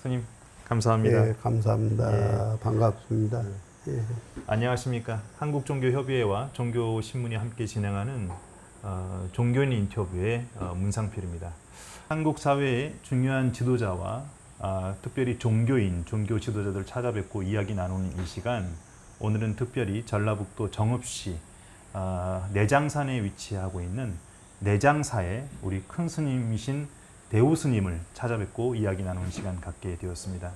스님 감사합니다. 예, 감사합니다. 예. 반갑습니다. 예. 안녕하십니까. 한국종교협의회와 종교신문이 함께 진행하는 종교인 인터뷰의 문상필입니다. 한국 사회의 중요한 지도자와 특별히 종교인, 종교 지도자들 찾아뵙고 이야기 나누는 이 시간, 오늘은 특별히 전라북도 정읍시 내장산에 위치하고 있는 내장사의 우리 큰 스님이신 대우 스님을 찾아뵙고 이야기 나누는 시간 갖게 되었습니다.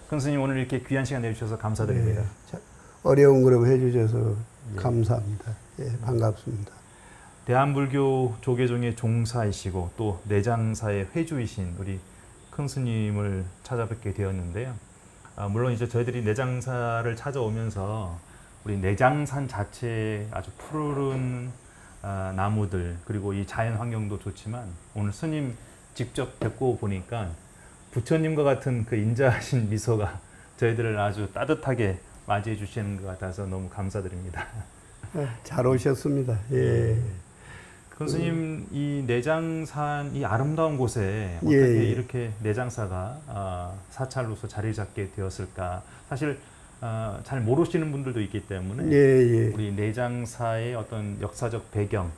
큰 스님, 오늘 이렇게 귀한 시간 내주셔서 감사드립니다. 예, 어려운 걸음 해주셔서 예. 감사합니다. 예, 반갑습니다. 대한불교 조계종의 종사이시고 또 내장사의 회주이신 우리 큰 스님을 찾아뵙게 되었는데요. 물론 이제 저희들이 내장사를 찾아오면서 우리 내장산 자체에 아주 푸르른 나무들, 그리고 이 자연 환경도 좋지만 오늘 스님 직접 뵙고 보니까 부처님과 같은 그 인자하신 미소가 저희들을 아주 따뜻하게 맞이해 주시는 것 같아서 너무 감사드립니다. 잘 오셨습니다. 예. 큰 스님, 이 내장산 이 아름다운 곳에 어떻게 이렇게 내장사가 사찰로서 자리 잡게 되었을까? 사실 잘 모르시는 분들도 있기 때문에 우리 내장사의 어떤 역사적 배경,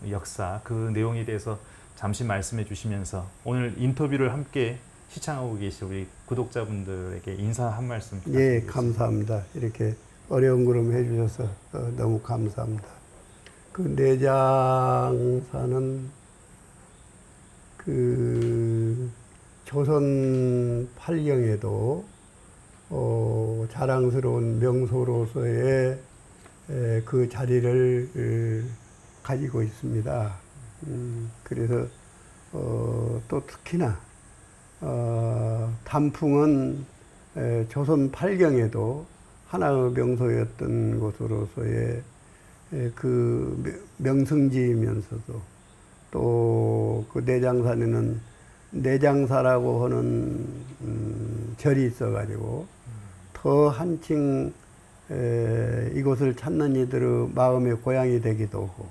역사, 그 내용에 대해서 잠시 말씀해 주시면서 오늘 인터뷰를 함께 시청하고 계신 우리 구독자분들에게 인사 한 말씀 부탁드리겠습니다. 예, 감사합니다. 이렇게 어려운 걸음 해주셔서 너무 감사합니다. 그 내장사는 그 조선 팔경에도 자랑스러운 명소로서의 그 자리를 가지고 있습니다. 그래서 또 특히나 단풍은 조선 팔경에도 하나의 명소였던 곳으로서의 그 명승지이면서도 또 그 내장산에는 내장사라고 하는 절이 있어가지고 더 한층 이곳을 찾는 이들의 마음의 고향이 되기도 하고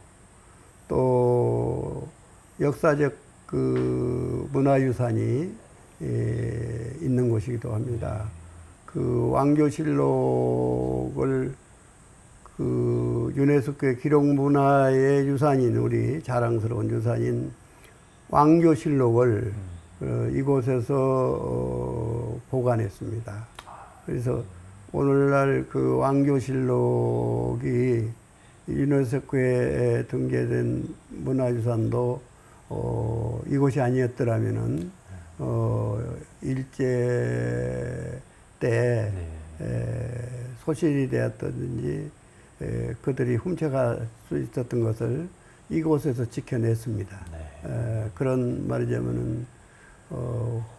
또 역사적 그 문화유산이 있는 곳이기도 합니다. 그 왕조실록을 그 유네스코의 기록문화의 유산인 우리 자랑스러운 유산인 왕조실록을 이곳에서 보관했습니다. 그래서 오늘날 그 왕조실록이 유네스코에 등재된 문화유산도 이곳이 아니었더라면은 일제 때 소실이 되었든지 그들이 훔쳐갈 수 있었던 것을 이곳에서 지켜냈습니다. 그런 말이자면은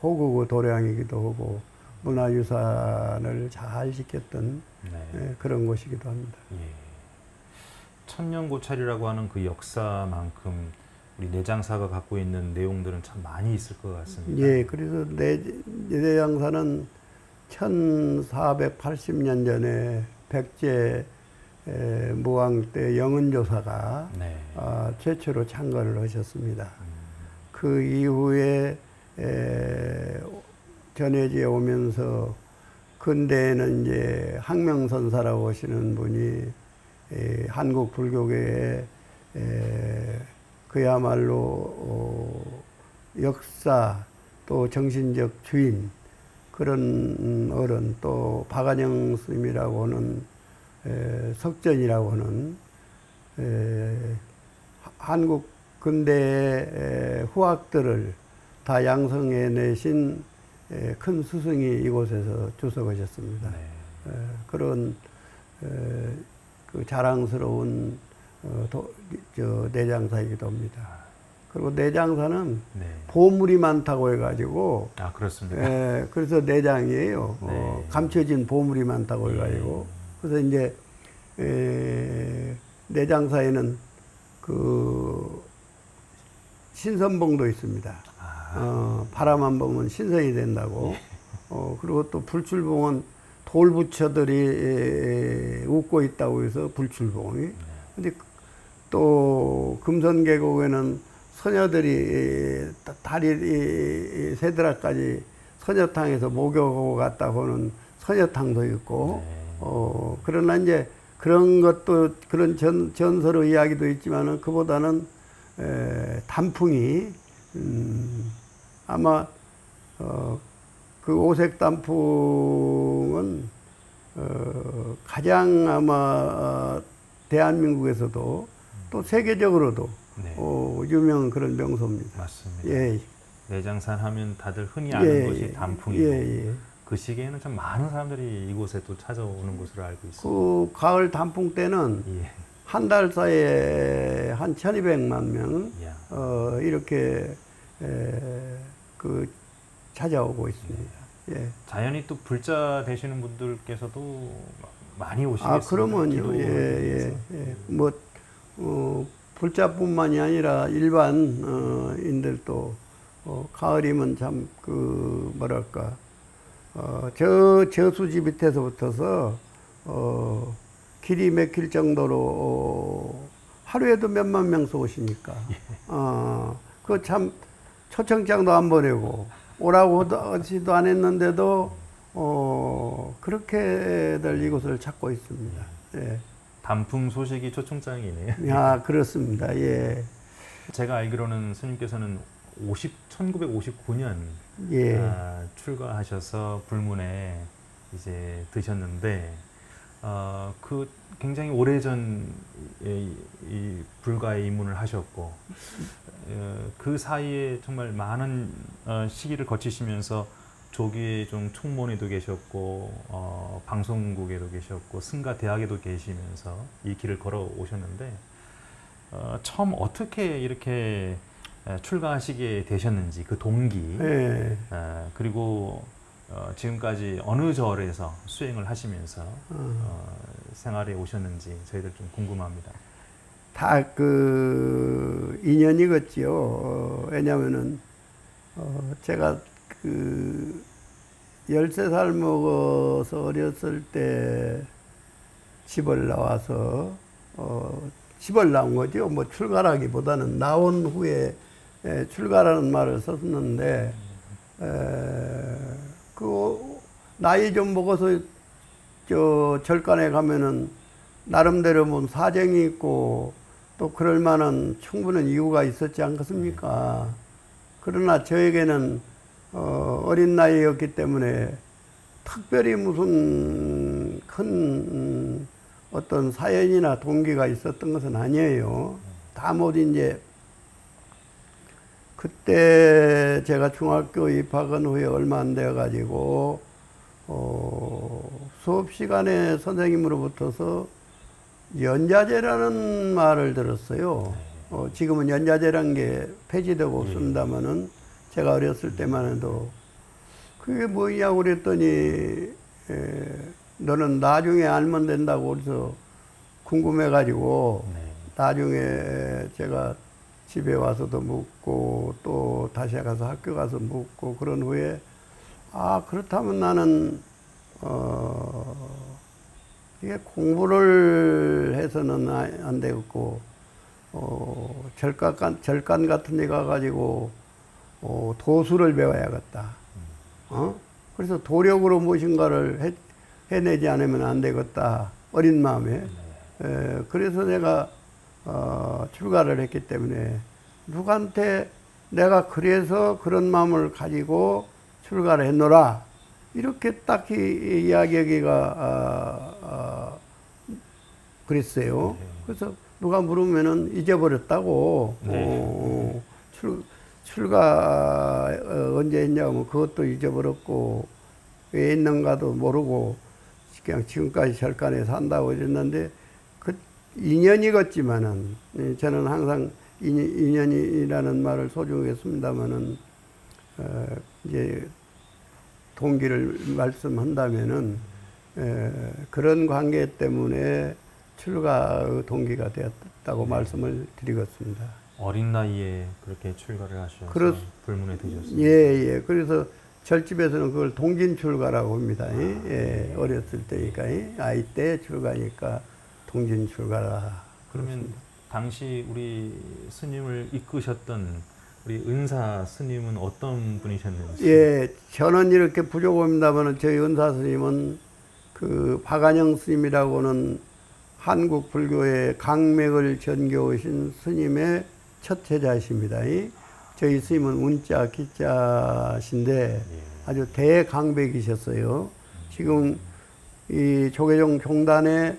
호국의 도량이기도 하고 문화유산을 잘 지켰던 그런 곳이기도 합니다. 천년고찰이라고 하는 그 역사만큼 우리 내장사가 갖고 있는 내용들은 참 많이 있을 것 같습니다. 예, 그래서 내장사는 1480년 전에 백제 무왕 때 영은조사가 최초로 창건을 하셨습니다. 그 이후에 전해지에 오면서 근대에는 이제 항명선사라고 하시는 분이 한국 불교계에 그야말로 역사 또 정신적 주인 그런 어른 또 박안영 스님이라고 하는 석전이라고 하는 한국 근대의 후학들을 다 양성해내신 큰 스승이 이곳에서 주석하셨습니다. 그런 그 자랑스러운 내장사이기도 합니다. 그리고 내장사는 보물이 많다고 해가지고 그렇습니다. 그래서 내장이에요. 감춰진 보물이 많다고 해가지고 그래서 이제 내장사에는 그 신선봉도 있습니다. 바람 한 봉은 신선이 된다고. 그리고 또 불출봉은 돌부처들이 웃고 있다고 해서 불출봉이. 근데 또 금선계곡에는 소녀들이 다리 세드라까지 선녀탕에서 목욕하고 갔다고 하는 선녀탕도 있고, 네. 그러나 이제 그런 것도, 그런 전설의 이야기도 있지만은 그보다는, 단풍이, 아마, 그 오색 단풍은, 가장 아마, 대한민국에서도 또 세계적으로도, 네. 유명한 그런 명소입니다. 맞습니다. 예. 내장산 하면 다들 흔히 아는 것이 단풍이고 예. 그 시기에는 참 많은 사람들이 이곳에 또 찾아오는 것으로 알고 있습니다. 그 가을 단풍 때는 예. 한 달 사이에 한 1200만 명, 이야. 이렇게, 그, 찾아오고 있습니다. 예. 자연히 또 불자 되시는 분들께서도 많이 오시겠습니다. 아, 그러면요. 기도를 위해서. 뭐, 불자뿐만이 아니라 일반, 인들도, 가을이면 참, 그, 뭐랄까, 저수지 밑에서부터서, 길이 막힐 정도로, 하루에도 몇만 명씩 오시니까, 그 참, 초청장도 안 보내고, 오라고 하지도 안 했는데도, 그렇게들 이곳을 찾고 있습니다. 예. 단풍 소식이 초청장이네요. 야, 그렇습니다. 예. 제가 알기로는 스님께서는 1959년 예. 출가하셔서 불문에 이제 드셨는데 그 굉장히 오래전 이 불가에 입문을 하셨고 그 사이에 정말 많은 시기를 거치시면서 조기에 좀 총무원에도 계셨고 방송국에도 계셨고 승가 대학에도 계시면서 이 길을 걸어 오셨는데 처음 어떻게 이렇게 출가하시게 되셨는지 그 동기 예. 그리고 지금까지 어느 절에서 수행을 하시면서 생활에 오셨는지 저희들 좀 궁금합니다. 다 그 인연이겠지요. 왜냐면은 제가 그 13살 먹어서 어렸을 때 집을 나와서 집을 나온 거죠. 뭐 출가라기보다는 나온 후에 출가라는 말을 썼는데 그 나이 좀 먹어서 저 절간에 가면은 나름대로 뭐 사정이 있고 또 그럴 만한 충분한 이유가 있었지 않겠습니까? 그러나 저에게는 어린 나이였기 때문에 특별히 무슨 큰 어떤 사연이나 동기가 있었던 것은 아니에요. 다 모두 이제 그때 제가 중학교 입학한 후에 얼마 안 되어 가지고 수업 시간에 선생님으로부터서 연자제라는 말을 들었어요. 지금은 연자제라는 게 폐지되고 없습니다만은 제가 어렸을 때만 해도 그게 뭐냐고 그랬더니 너는 나중에 알면 된다고 그래서 궁금해가지고 나중에 제가 집에 와서도 묻고 또 다시 가서 학교 가서 묻고 그런 후에 아 그렇다면 나는 이게 공부를 해서는 안 되겠고 절간 같은 데 가가지고 도수를 배워야겠다. 그래서 도력으로 무엇인가를 해내지 않으면 안 되겠다. 어린 마음에. 그래서 내가 출가를 했기 때문에 누구한테 내가 그래서 그런 마음을 가지고 출가를 했노라. 이렇게 딱히 이야기하기가 그랬어요. 그래서 누가 물으면은 잊어버렸다고. 출가 언제 했냐고 하면 그것도 잊어버렸고 왜 했는가도 모르고 그냥 지금까지 절간에 산다고 이랬는데 그 인연이겠지만은 저는 항상 인연이라는 말을 소중히 했습니다만은 이제 동기를 말씀한다면은 그런 관계 때문에 출가의 동기가 되었다고 말씀을 드리겠습니다. 어린 나이에 그렇게 출가를 하셔서 불문에 드셨습니다. 예. 그래서 절집에서는 그걸 동진 출가라고 합니다. 어렸을 때니까 아이 때 출가니까 동진 출가라. 그러면 당시 우리 스님을 이끄셨던 우리 은사 스님은 어떤 분이셨는지. 예, 저는 이렇게 부족합니다만 저희 은사 스님은 그 박안영 스님이라고는 한국 불교의 강맥을 전교하신 스님의 첫 제자이십니다. 저희 스님은 운자 기자신데 아주 대강백이셨어요. 지금 이 조계종 종단의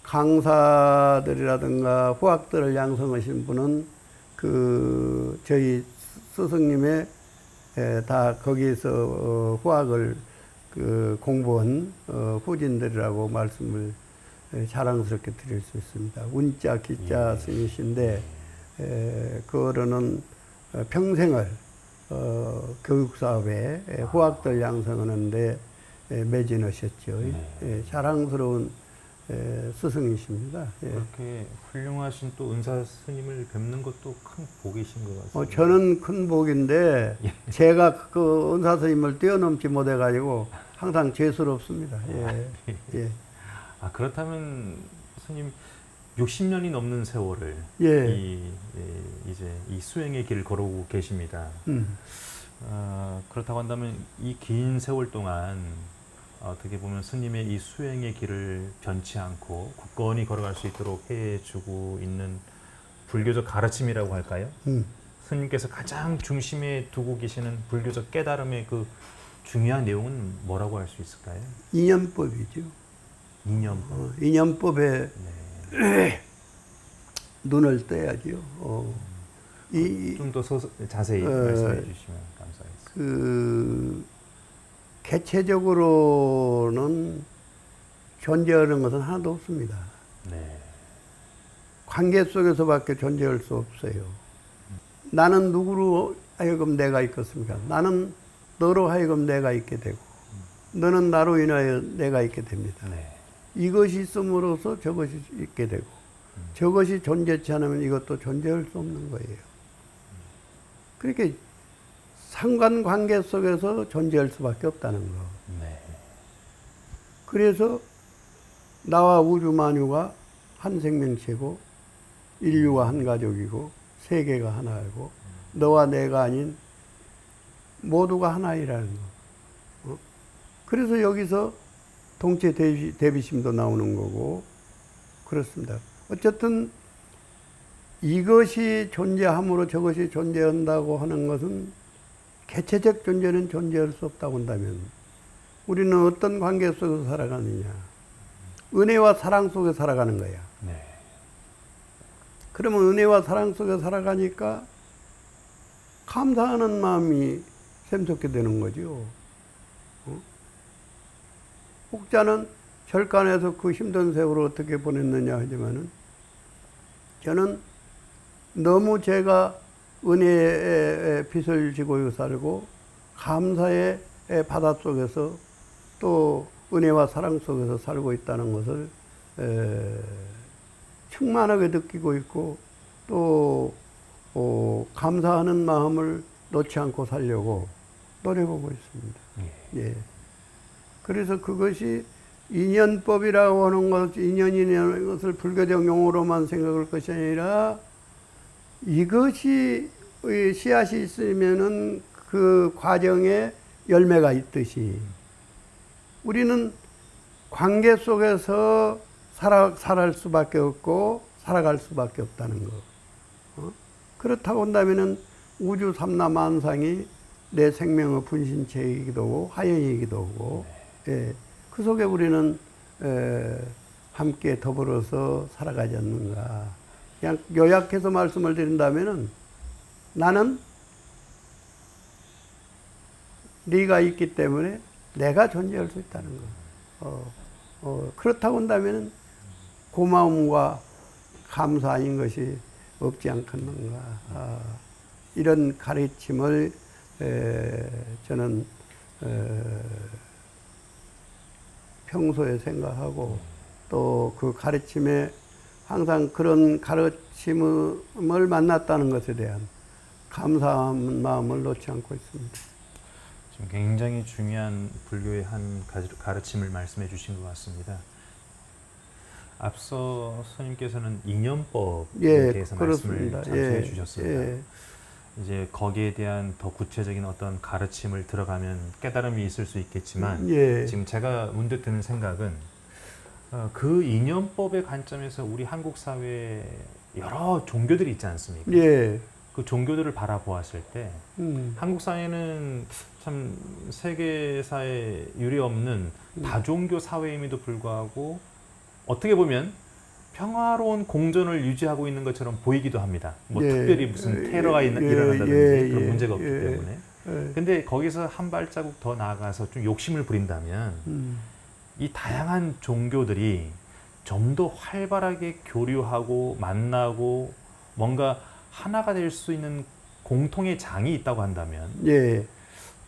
강사들이라든가 후학들을 양성하신 분은 그 저희 스승님의 다 거기에서 후학을 그 공부한 후진들이라고 말씀을 자랑스럽게 드릴 수 있습니다. 운자 기자 스님이신데 그거로는 평생을 교육사업에 후학들 양성하는데 매진하셨죠. 자랑스러운 스승이십니다. 그렇게 훌륭하신 또 은사 스님을 뵙는 것도 큰 복이신 것 같습니다. 저는 큰 복인데 제가 그 은사 스님을 뛰어넘지 못해가지고 항상 죄스럽습니다. 예. 아, 그렇다면 스님 60년이 넘는 세월을 이제 이 수행의 길을 걸어오고 계십니다. 그렇다고 한다면 이 긴 세월 동안 어떻게 보면 스님의 이 수행의 길을 변치 않고 굳건히 걸어갈 수 있도록 해주고 있는 불교적 가르침이라고 할까요? 스님께서 가장 중심에 두고 계시는 불교적 깨달음의 그 중요한 내용은 뭐라고 할 수 있을까요? 인연법이죠. 인연법. 인연법에 눈을 떼야죠. 좀 더 자세히 말씀해 주시면 감사하겠습니다. 그 개체적으로는 존재하는 것은 하나도 없습니다. 네. 관계 속에서밖에 존재할 수 없어요. 나는 누구로 하여금 내가 있겠습니까? 나는 너로 하여금 내가 있게 되고 너는 나로 인하여 내가 있게 됩니다. 네. 이것이 있음으로써 저것이 있게 되고 저것이 존재치 않으면 이것도 존재할 수 없는 거예요. 그렇게 상관관계 속에서 존재할 수밖에 없다는 거. 네. 그래서 나와 우주 만유가 한 생명체고 인류가 한 가족이고 세계가 하나이고 너와 내가 아닌 모두가 하나이라는 거. 그래서 여기서 동체 대비심도 나오는 거고 그렇습니다. 어쨌든 이것이 존재함으로 저것이 존재한다고 하는 것은 개체적 존재는 존재할 수 없다고 한다면 우리는 어떤 관계 속에서 살아가느냐. 은혜와 사랑 속에 살아가는 거야. 네. 그러면 은혜와 사랑 속에 살아가니까 감사하는 마음이 샘솟게 되는 거죠. 혹자는 절간에서 그 힘든 세월을 어떻게 보냈느냐 하지만은 저는 너무 제가 은혜의 빚을 지고 살고 감사의 바닷속에서 또 은혜와 사랑 속에서 살고 있다는 것을 충만하게 느끼고 있고 또 감사하는 마음을 놓지 않고 살려고 노력하고 있습니다. 예. 그래서 그것이 인연법이라고 하는 것, 인연이라는 것을 불교적 용어로만 생각할 것이 아니라 이것이 씨앗이 있으면은 그 과정에 열매가 있듯이 우리는 관계 속에서 살아갈 수밖에 없고 살아갈 수밖에 없다는 거. 그렇다고 한다면은 우주 삼라만상이 내 생명의 분신체이기도 하고 화연이기도 하고 그 속에 우리는 함께 더불어서 살아가지 않는가. 그냥 요약해서 말씀을 드린다면은 나는 네가 있기 때문에 내가 존재할 수 있다는 거. 그렇다고 한다면은 고마움과 감사 아닌 것이 없지 않겠는가. 이런 가르침을 저는 평소에 생각하고 또 그 가르침에 항상 그런 가르침을 만났다는 것에 대한 감사한 마음을 놓지 않고 있습니다. 지금 굉장히 중요한 불교의 한 가르침을 말씀해 주신 것 같습니다. 앞서 스님께서는 인연법에 대해서 말씀을 자세히 주셨습니다. 이제 거기에 대한 더 구체적인 어떤 가르침을 들어가면 깨달음이 있을 수 있겠지만 예. 지금 제가 문득 드는 생각은 그 이념법의 관점에서 우리 한국 사회에 여러 종교들이 있지 않습니까? 예. 그 종교들을 바라보았을 때 한국 사회는 참 세계사에 유례없는 다종교 사회임에도 불구하고 어떻게 보면 평화로운 공존을 유지하고 있는 것처럼 보이기도 합니다. 뭐 예. 특별히 무슨 테러가 일어난다든지 그런 문제가 없기 때문에. 근데 거기서 한 발자국 더 나아가서 좀 욕심을 부린다면 이 다양한 종교들이 좀 더 활발하게 교류하고 만나고 뭔가 하나가 될 수 있는 공통의 장이 있다고 한다면 예.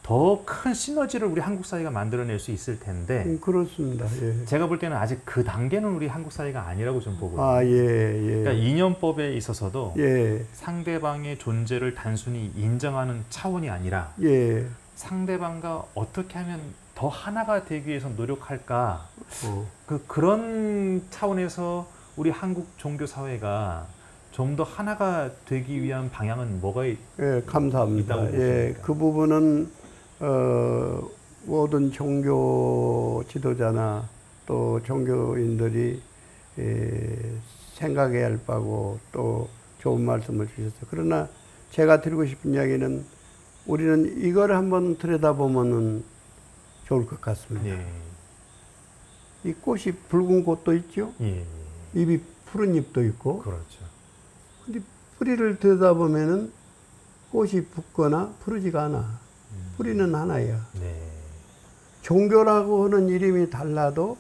더 큰 시너지를 우리 한국 사회가 만들어낼 수 있을 텐데 그렇습니다. 예. 제가 볼 때는 아직 그 단계는 우리 한국 사회가 아니라고 좀 보거든요. 아, 예, 예. 그러니까 이념법에 있어서도 예. 상대방의 존재를 단순히 인정하는 차원이 아니라 예. 상대방과 어떻게 하면 더 하나가 되기 위해서 노력할까 어. 그런 차원에서 우리 한국 종교 사회가 좀 더 하나가 되기 위한 방향은 뭐가 예, 감사합니다. 있다고 예, 보십니까? 그 부분은 모든 종교 지도자나 또 종교인들이 생각해야 할 바고 또 좋은 말씀을 주셨어요. 그러나 제가 드리고 싶은 이야기는 우리는 이걸 한번 들여다보면은 좋을 것 같습니다. 예. 이 꽃이 붉은 꽃도 있죠. 예. 잎이 푸른 잎도 있고. 그렇죠. 근데 뿌리를 들여다보면은 꽃이 붓거나 푸르지가 않아. 뿌리는 하나야. 네. 종교라고 하는 이름이 달라도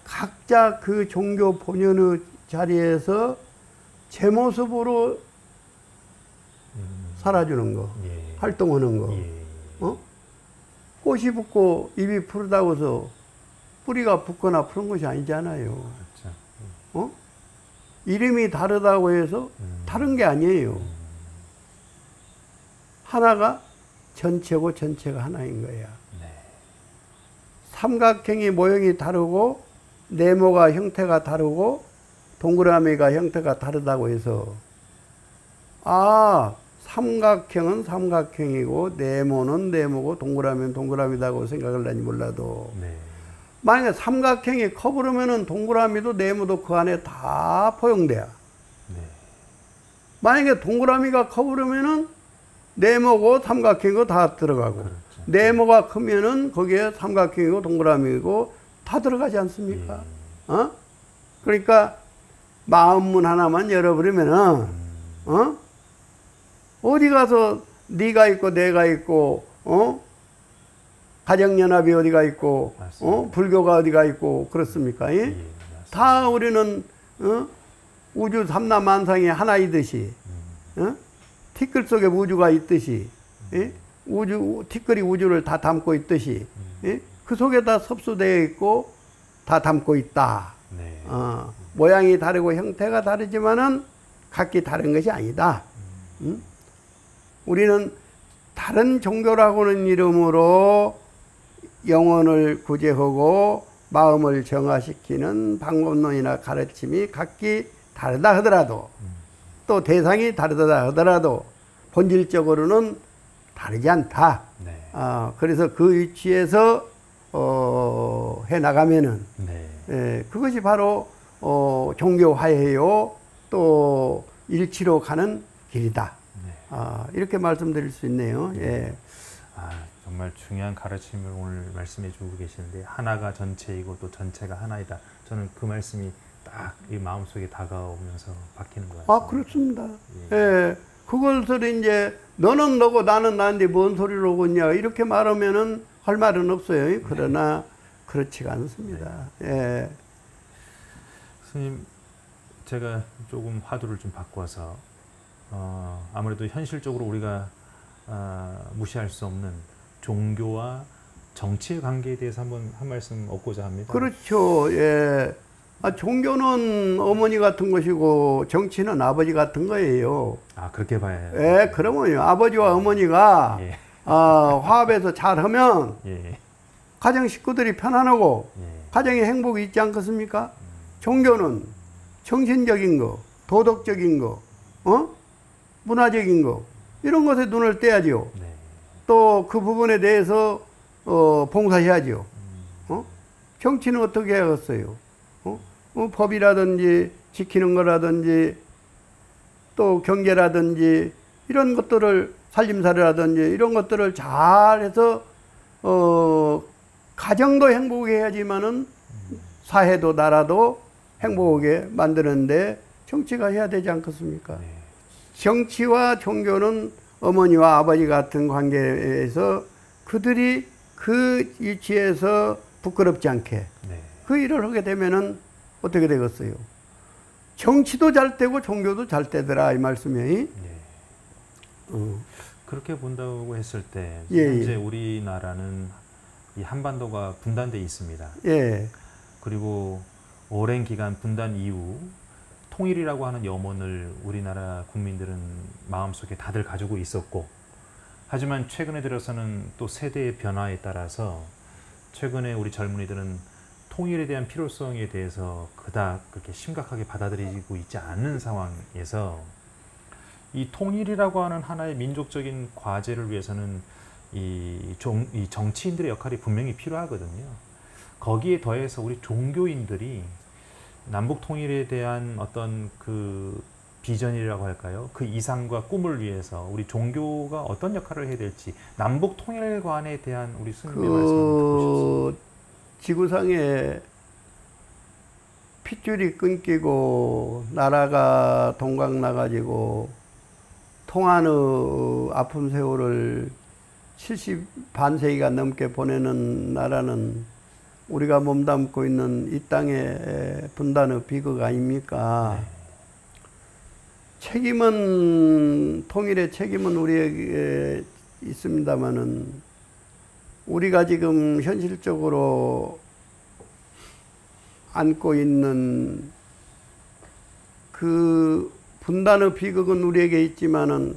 각자 그 종교 본연의 자리에서 제 모습으로 살아주는 거, 예. 활동하는 거. 예. 어? 꽃이 붓고 잎이 푸르다고 해서 뿌리가 붓거나 푸른 것이 아니잖아요. 그렇죠. 어? 이름이 다르다고 해서 다른 게 아니에요. 하나가 전체고 전체가 하나인 거야. 네. 삼각형이 모형이 다르고 네모가 형태가 다르고 동그라미가 형태가 다르다고 해서 아 삼각형은 삼각형이고 네모는 네모고 동그라미는 동그라미다고 생각을 하니 몰라도 네. 만약에 삼각형이 커버리면은 동그라미도 네모도 그 안에 다 포용돼요. 네. 만약에 동그라미가 커버리면은 네모고 삼각형이고 다 들어가고 그렇죠. 네모가 크면은 거기에 삼각형이고 동그라미고 다 들어가지 않습니까? 어? 그러니까 마음문 하나만 열어버리면은 어디 가서 네가 있고 내가 있고 가정연합이 어디가 있고 불교가 어디가 있고 그렇습니까? 예? 다 우리는 우주 삼라만상이 하나이듯이 티끌 속에 우주가 있듯이 예? 티끌이 우주를 다 담고 있듯이 예? 그 속에 다 섭수되어 있고 다 담고 있다. 네. 모양이 다르고 형태가 다르지만은 각기 다른 것이 아니다. 우리는 다른 종교라고는 이름으로 영혼을 구제하고 마음을 정화시키는 방법론이나 가르침이 각기 다르다 하더라도 또 대상이 다르다 하더라도 본질적으로는 다르지 않다. 네. 그래서 그 위치에서 해나가면은 네. 그것이 바로 종교화해요 또 일치로 가는 길이다. 네. 이렇게 말씀드릴 수 있네요. 예. 정말 중요한 가르침을 오늘 말씀해 주고 계시는데 하나가 전체이고 또 전체가 하나이다. 저는 그 말씀이 딱 이 마음속에 다가오면서 박히는 것 같습니다. 그렇습니다. 예. 그것을 이제 너는 너고 나는 나인데 뭔 소리를 하고 있냐 이렇게 말하면은 할 말은 없어요. 그러나 그렇지가 않습니다. 예. 스님, 제가 조금 화두를 좀 바꿔서 아무래도 현실적으로 우리가 무시할 수 없는 종교와 정치의 관계에 대해서 한 말씀 얻고자 합니다. 그렇죠. 예. 종교는 어머니 같은 것이고 정치는 아버지 같은 거예요. 그렇게 봐야 해요. 예, 그러면요. 아버지와 어머니가 예. 화합해서 잘하면 예. 가정 식구들이 편안하고 예. 가정에 행복이 있지 않겠습니까? 종교는 정신적인 거, 도덕적인 거, 문화적인 거, 이런 것에 눈을 떼야죠. 네. 또 그 부분에 대해서 봉사해야죠. 정치는 어떻게 해야겠어요? 법이라든지 지키는 거라든지 또 경제라든지 이런 것들을 살림살이라든지 이런 것들을 잘해서 가정도 행복하게 해야지만은 사회도 나라도 행복하게 만드는데 정치가 해야 되지 않겠습니까? 네. 정치와 종교는 어머니와 아버지 같은 관계에서 그들이 그 위치에서 부끄럽지 않게 네. 그 일을 하게 되면은 어떻게 되겠어요? 정치도 잘 되고 종교도 잘 되더라 이 말씀이. 네. 그렇게 본다고 했을 때 예, 현재 예. 우리나라는 이 한반도가 분단돼 있습니다. 예, 그리고 오랜 기간 분단 이후 통일이라고 하는 염원을 우리나라 국민들은 마음속에 다들 가지고 있었고, 하지만 최근에 들어서는 또 세대의 변화에 따라서 최근에 우리 젊은이들은 통일에 대한 필요성에 대해서 그닥 그렇게 심각하게 받아들이고 있지 않는 상황에서 이 통일이라고 하는 하나의 민족적인 과제를 위해서는 이 정치인들의 역할이 분명히 필요하거든요. 거기에 더해서 우리 종교인들이 남북 통일에 대한 어떤 그 비전이라고 할까요? 그 이상과 꿈을 위해서 우리 종교가 어떤 역할을 해야 될지, 남북 통일관에 대한 우리 스님의 말씀을 듣고 싶습니다. 지구상에 핏줄이 끊기고 나라가 동강 나가지고 통한의 아픈 세월을 70반세기가 넘게 보내는 나라는 우리가 몸담고 있는 이 땅의 분단의 비극 아닙니까? 네. 책임은, 통일의 책임은 우리에게 있습니다마는 우리가 지금 현실적으로 안고 있는 그 분단의 비극은 우리에게 있지만은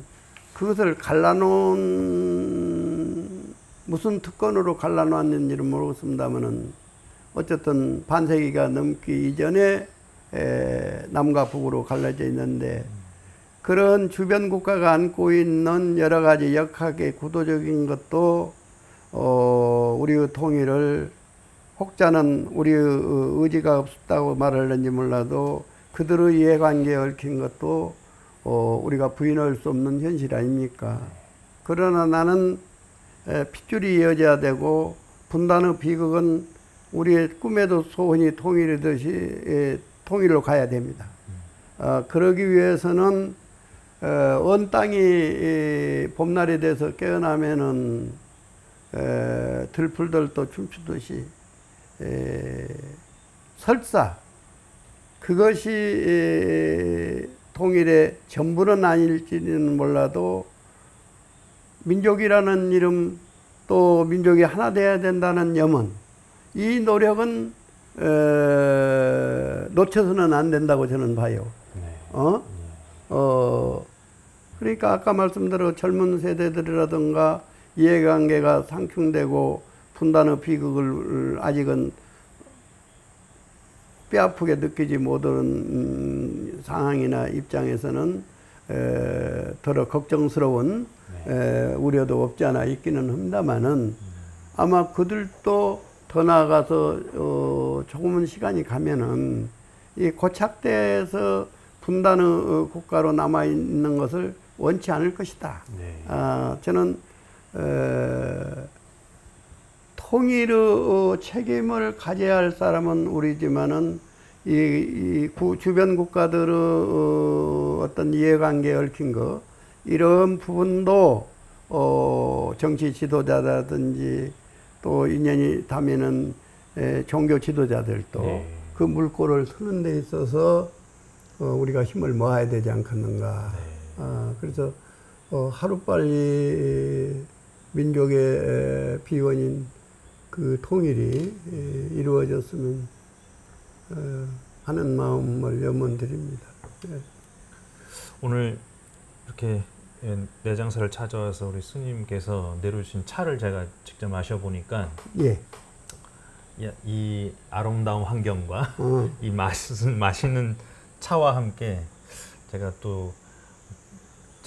그것을 갈라놓은, 무슨 특권으로 갈라놓았는지는 모르겠습니다만은 어쨌든 반세기가 넘기 이전에 남과 북으로 갈라져 있는데, 그런 주변 국가가 안고 있는 여러 가지 역학의 구도적인 것도 우리의 통일을, 혹자는 우리의 의지가 없었다고 말하는지 몰라도 그들의 이해관계에 얽힌 것도 우리가 부인할 수 없는 현실 아닙니까? 그러나 나는 핏줄이 이어져야 되고 분단의 비극은 우리의 꿈에도 소원이 통일이듯이 통일로 가야 됩니다. 그러기 위해서는 온 땅이 봄날이 돼서 깨어나면은 들풀들도 춤추듯이 설사 그것이 통일의 전부는 아닐지는 몰라도 민족이라는 이름, 또 민족이 하나 돼야 된다는 염원, 이 노력은 놓쳐서는 안 된다고 저는 봐요. 네. 그러니까 아까 말씀대로 젊은 세대들이라든가 이해관계가 상충되고 분단의 비극을 아직은 뼈아프게 느끼지 못하는 상황이나 입장에서는 더러 걱정스러운 우려도 없지 않아 있기는 합니다만은, 아마 그들도 더 나아가서 조금은 시간이 가면은 이 고착돼서 분단의 국가로 남아있는 것을 원치 않을 것이다. 네. 저는 통일의 책임을 가져야 할 사람은 우리지만은 이 주변 국가들의 어떤 이해관계에 얽힌 거, 이런 부분도 정치 지도자라든지 또 인연이 닿으면은 종교 지도자들도 네. 그 물꼬를 트는 데 있어서 우리가 힘을 모아야 되지 않겠는가. 네. 그래서 하루빨리 민족의 비원인 그 통일이 이루어졌으면 하는 마음을 염원드립니다. 오늘 이렇게 내장사를 찾아와서 우리 스님께서 내려주신 차를 제가 직접 마셔보니까 예. 이 아름다운 환경과 이 맛있는 차와 함께 제가 또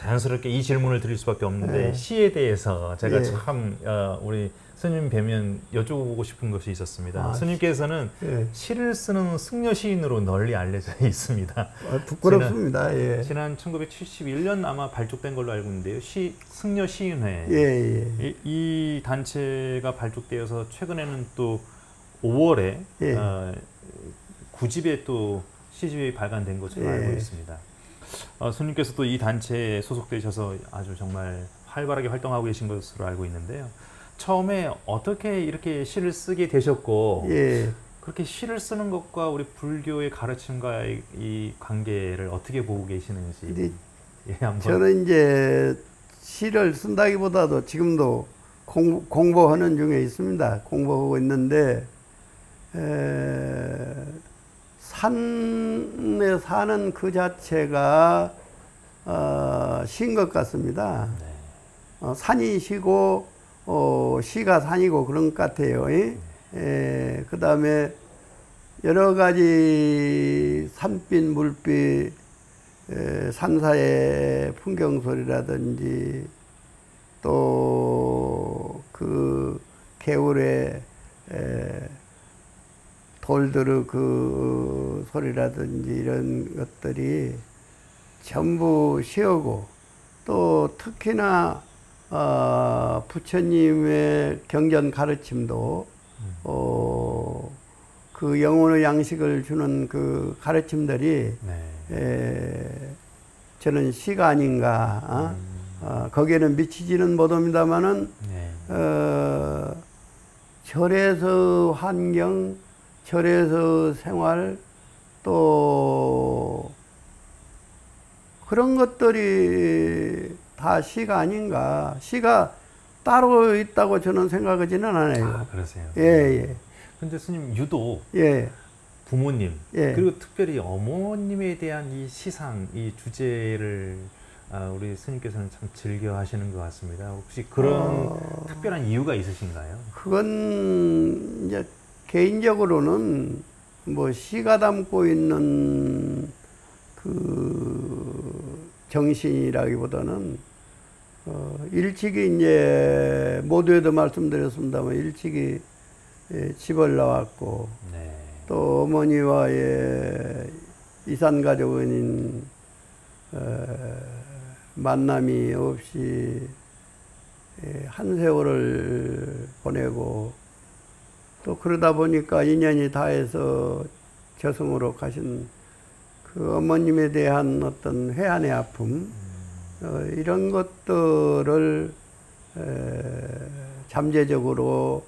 자연스럽게 이 질문을 드릴 수밖에 없는데 예. 시에 대해서 제가 예. 참 우리 스님 뵈면 여쭤보고 싶은 것이 있었습니다. 아, 스님께서는 예. 시를 쓰는 승려 시인으로 널리 알려져 있습니다. 부끄럽습니다. 예. 지난 1971년 아마 발족된 걸로 알고 있는데요. 승려 시인회. 예, 예. 이 단체가 발족되어서 최근에는 또 5월에 예. 9집에 또 시집이 발간된 것으로 예. 알고 있습니다. 스님께서 또 이 단체에 소속되셔서 아주 정말 활발하게 활동하고 계신 것으로 알고 있는데요. 처음에 어떻게 이렇게 시를 쓰게 되셨고 예. 그렇게 시를 쓰는 것과 우리 불교의 가르침과의 이 관계를 어떻게 보고 계시는지 한번. 저는 이제 시를 쓴다기보다도 지금도 공부하는 중에 있습니다. 공부하고 있는데 산에 사는 그 자체가 시인 것 같습니다. 네. 산이 시고 시가 산이고 그런 것 같아요. 그 다음에 여러 가지 산빛, 물빛, 산사의 풍경 소리라든지 또 그 개울에 돌들의 그 소리라든지 이런 것들이 전부 시어고 또 특히나 부처님의 경전 가르침도 그 영혼의 양식을 주는 그 가르침들이 네. 저는 시가 아닌가. 거기에는 미치지는 못합니다만은 네. 절에서 환경, 절에서 생활 또 그런 것들이 다 시가 아닌가. 시가 따로 있다고 저는 생각하지는 않아요. 아, 그러세요. 예, 예. 근데 스님 유독 예. 부모님 예. 그리고 특별히 어머님에 대한 이 시상, 이 주제를 우리 스님께서는 참 즐겨 하시는 것 같습니다. 혹시 그런 특별한 이유가 있으신가요? 그건 이제 개인적으로는 뭐 시가 담고 있는 그 정신이라기보다는 일찍이 이제 모두에도 말씀드렸습니다만 일찍이 집을 나왔고 네. 또 어머니와의 이산 가족인 만남이 없이 한 세월을 보내고 또 그러다 보니까 인연이 다해서 저승으로 가신 그 어머님에 대한 어떤 회한의 아픔 이런 것들을 잠재적으로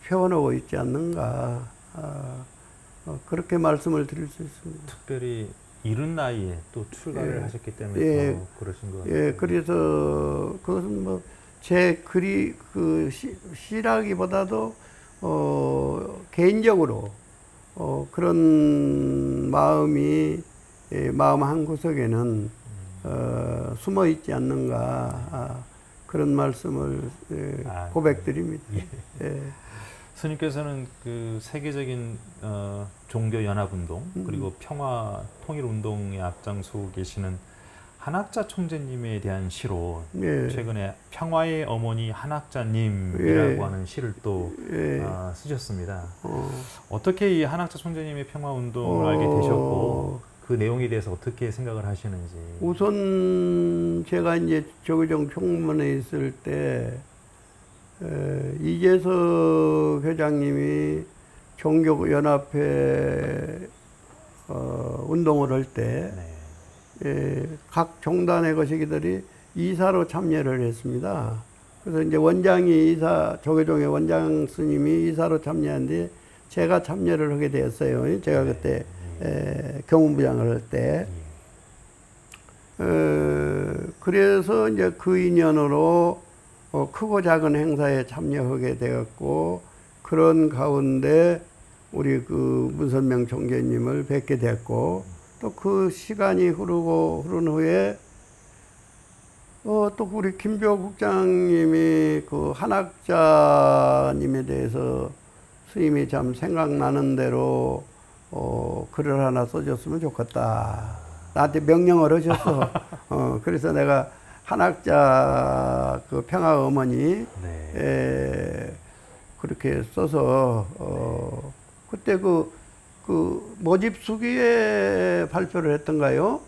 표현하고 있지 않는가 그렇게 말씀을 드릴 수 있습니다. 특별히 이른 나이에 또 출가를 예. 하셨기 때문에 예. 더 그러신 것 같아요. 예, 그래서 그것은 뭐 제 글이 그 시라기보다도 개인적으로 그런 마음이 마음 한 구석에는 숨어 있지 않는가 그런 말씀을 고백드립니다. 예. 스님께서는 그 세계적인 종교 연합운동 그리고 평화 통일운동에 앞장서고 계시는 한학자 총재님에 대한 시로 예. 최근에 평화의 어머니 한학자님이라고 예. 하는 시를 또 예. 쓰셨습니다. 어떻게 이 한학자 총재님의 평화운동을 알게 되셨고 그 내용에 대해서 어떻게 생각을 하시는지. 우선 제가 이제 조계종 총무원에 있을 때 이재석 회장님이 종교연합회 운동을 할 때 각 종단의 거시기들이 이사로 참여를 했습니다. 그래서 이제 원장이 조계종의 원장 스님이 이사로 참여한데 제가 참여를 하게 되었어요. 제가 그때 경운부장을 할 때. 그래서 이제 그 인연으로 크고 작은 행사에 참여하게 되었고 그런 가운데 우리 그 문선명 총재님을 뵙게 됐고 또 그 시간이 흐른 후에 또 우리 김조 국장님이 그 한학자님에 대해서 스님이 참 생각나는 대로 글을 하나 써줬으면 좋겠다. 나한테 명령을 하셨어. 그래서 내가 한학자 그 평화 어머니 네. 그렇게 써서 그때 그 모집 수기에 발표를 했던가요?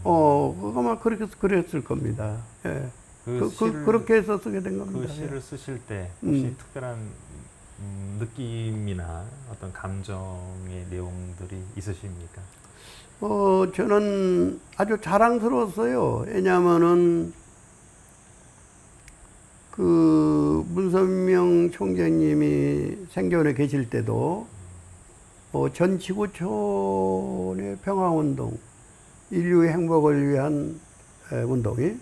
그거 아마 그렇게 그랬을 겁니다. 예. 그렇게 해서 쓰게 된 겁니다. 그 시를 쓰실 때 혹시 특별한 느낌이나 어떤 감정의 내용들이 있으십니까? 저는 아주 자랑스러웠어요. 왜냐하면은 그 문선명 총재님이 생존에 계실 때도 전 지구촌의 평화운동, 인류의 행복을 위한 운동이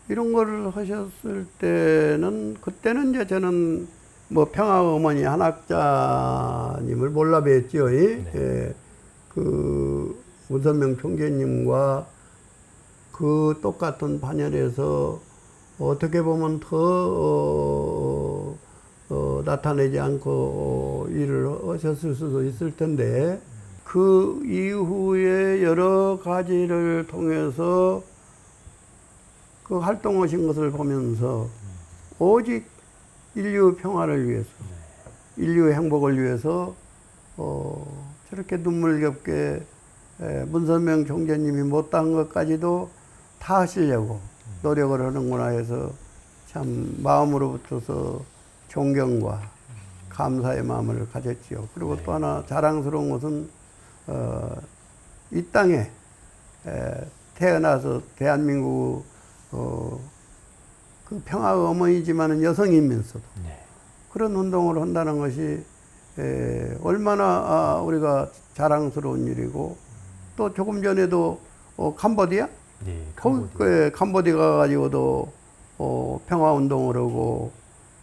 이런 거를 하셨을 때는 그때는 이제 저는 뭐 평화 어머니 한학자님을 몰라 뵀죠. 네. 그 문선명 총재님과 그 똑같은 반열에서 어떻게 보면 더 나타내지 않고 일을 하셨을 수도 있을 텐데 그 이후에 여러 가지를 통해서 그 활동하신 것을 보면서 오직 인류 평화를 위해서 인류의 행복을 위해서 저렇게 눈물겹게 문선명 총재님이 못한 것까지도 다 하시려고 노력을 하는구나 해서 참 마음으로부터서 존경과 감사의 마음을 가졌지요. 그리고 또 하나 자랑스러운 것은 이 땅에 태어나서 대한민국 그 평화 어머니지만은 여성이면서도 그런 운동을 한다는 것이 얼마나 우리가 자랑스러운 일이고 또 조금 전에도 캄보디아? 네, 캄보디아 가가지고도 평화 운동을 하고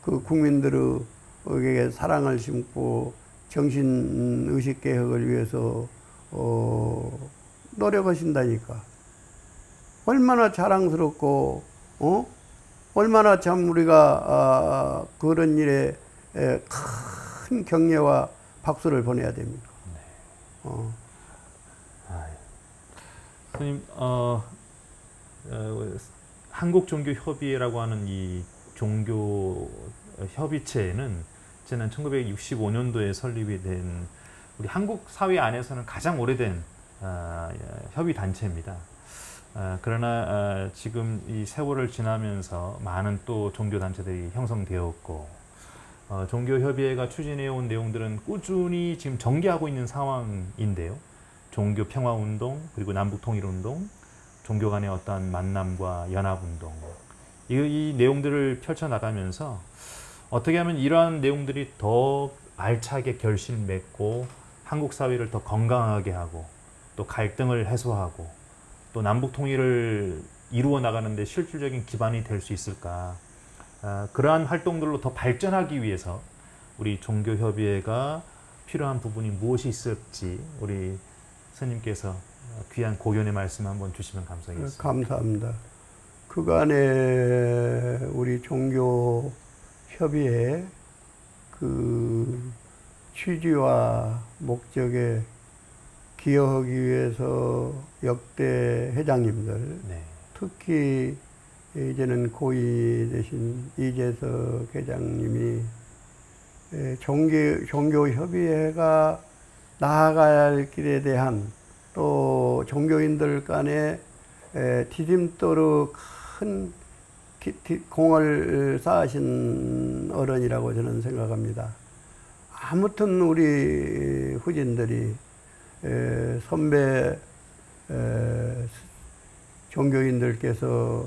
그 국민들에게 사랑을 심고 정신 의식 개혁을 위해서 노력하신다니까. 얼마나 자랑스럽고 얼마나 참 우리가 그런 일에 큰 격려와 박수를 보내야 됩니까? 선생님, 한국종교협의회라고 하는 이 종교 협의체는 지난 1965년도에 설립이 된 우리 한국 사회 안에서는 가장 오래된 협의 단체입니다. 그러나 지금 이 세월을 지나면서 많은 또 종교 단체들이 형성되었고 종교협의회가 추진해온 내용들은 꾸준히 지금 전개하고 있는 상황인데요. 종교 평화운동, 그리고 남북통일운동, 종교 간의 어떠한 만남과 연합운동, 이 내용들을 펼쳐나가면서 어떻게 하면 이러한 내용들이 더 알차게 결실 맺고 한국 사회를 더 건강하게 하고 또 갈등을 해소하고 또 남북통일을 이루어 나가는데 실질적인 기반이 될 수 있을까. 그러한 활동들로 더 발전하기 위해서 우리 종교협의회가 필요한 부분이 무엇이 있을지 우리 스님께서 귀한 고견의 말씀 한번 주시면 감사하겠습니다. 감사합니다. 그간에 우리 종교협의회 그 취지와 목적에 기여하기 위해서 역대 회장님들, 특히 이제는 고위 되신 이재석 회장님이 종교협의회가 나아가야 할 길에 대한 또 종교인들 간에 디딤돌로 큰 공을 쌓으신 어른이라고 저는 생각합니다. 아무튼 우리 후진들이 선배 종교인들께서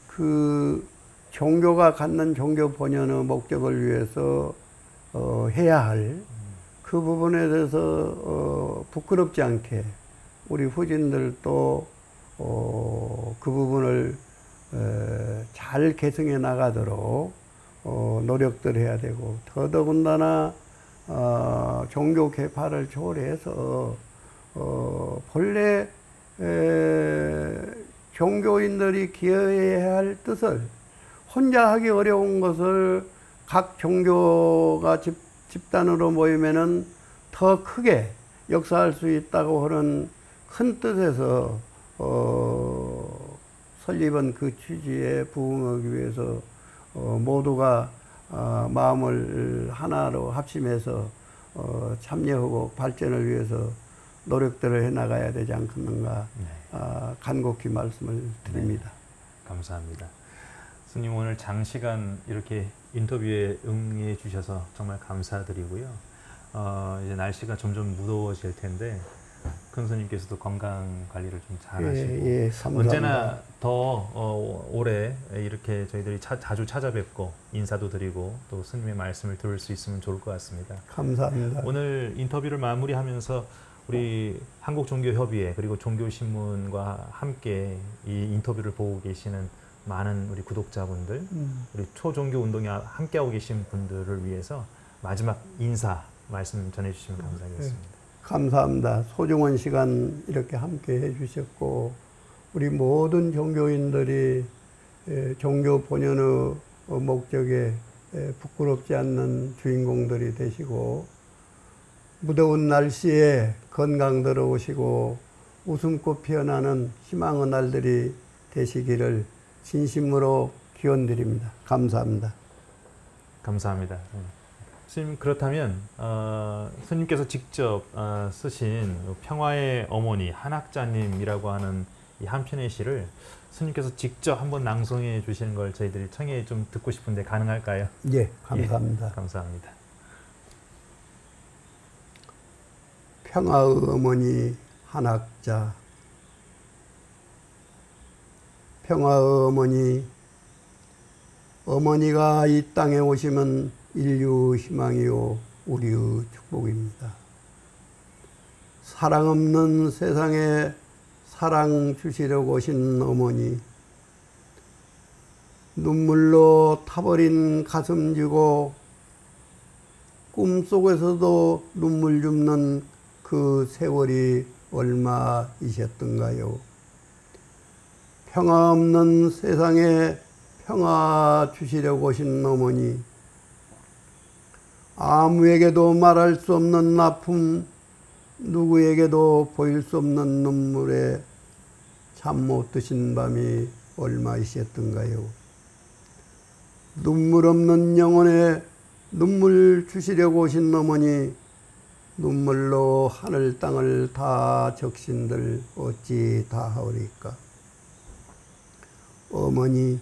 그 종교가 갖는 종교 본연의 목적을 위해서 해야 할 그 부분에 대해서 부끄럽지 않게 우리 후진들도 그 부분을 잘 개성해 나가도록 노력들 해야 되고 더더군다나 종교 계파를 초월해서 본래 종교인들이 기여해야 할 뜻을 혼자 하기 어려운 것을 각 종교가 집단으로 모이면은 더 크게 역사할 수 있다고 하는 큰 뜻에서 설립한 그 취지에 부응하기 위해서 모두가 마음을 하나로 합심해서 참여하고 발전을 위해서 노력들을 해나가야 되지 않겠는가 간곡히 말씀을 드립니다. 네, 감사합니다. 스님 오늘 장시간 이렇게 인터뷰에 응해 주셔서 정말 감사드리고요. 이제 날씨가 점점 무더워질 텐데 큰 스님께서도 건강 관리를 좀 잘하시고 감사합니다. 언제나 더 오래 이렇게 저희들이 자주 찾아뵙고 인사도 드리고 또 스님의 말씀을 들을 수 있으면 좋을 것 같습니다. 감사합니다. 오늘 인터뷰를 마무리하면서 우리 한국종교협의회 그리고 종교신문과 함께 이 인터뷰를 보고 계시는 많은 우리 구독자분들, 우리 초종교 운동에 함께하고 계신 분들을 위해서 마지막 인사 말씀 전해주시면 감사하겠습니다. 감사합니다. 소중한 시간 이렇게 함께 해주셨고 우리 모든 종교인들이 종교 본연의 목적에 부끄럽지 않는 주인공들이 되시고 무더운 날씨에 건강 들어오시고 웃음꽃 피어나는 희망의 날들이 되시기를 진심으로 기원드립니다. 감사합니다. 감사합니다. 스님 그렇다면 스님께서 직접 쓰신 평화의 어머니 한학자님이라고 하는 이 한 편의 시를 스님께서 직접 한번 낭송해 주시는 걸 저희들이 청해 좀 듣고 싶은데 가능할까요? 예, 감사합니다. 예, 감사합니다. 평화의 어머니 한학자 평화의 어머니 어머니가 이 땅에 오시면 인류 희망이요 우리의 축복입니다. 사랑 없는 세상에 사랑 주시려고 오신 어머니 눈물로 타버린 가슴 쥐고 꿈속에서도 눈물 줍는 그 세월이 얼마이셨던가요? 평화 없는 세상에 평화 주시려고 오신 어머니 아무에게도 말할 수 없는 아픔 누구에게도 보일 수 없는 눈물에 잠 못 드신 밤이 얼마이셨던가요? 눈물 없는 영혼에 눈물 주시려고 오신 어머니 눈물로 하늘 땅을 다 적신들 어찌 다 하오리까? 어머니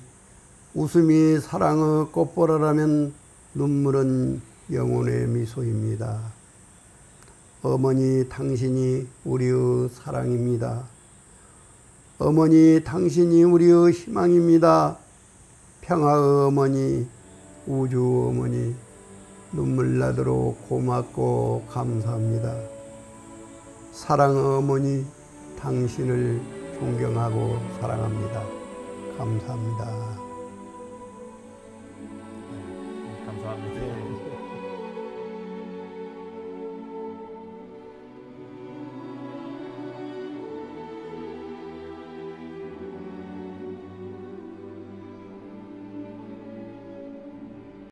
웃음이 사랑의 꽃보라라면 눈물은 영혼의 미소입니다. 어머니 당신이 우리의 사랑입니다. 어머니 당신이 우리의 희망입니다. 평화의 어머니 우주 어머니 눈물 나도록 고맙고 감사합니다. 사랑의 어머니 당신을 존경하고 사랑합니다. 감사합니다.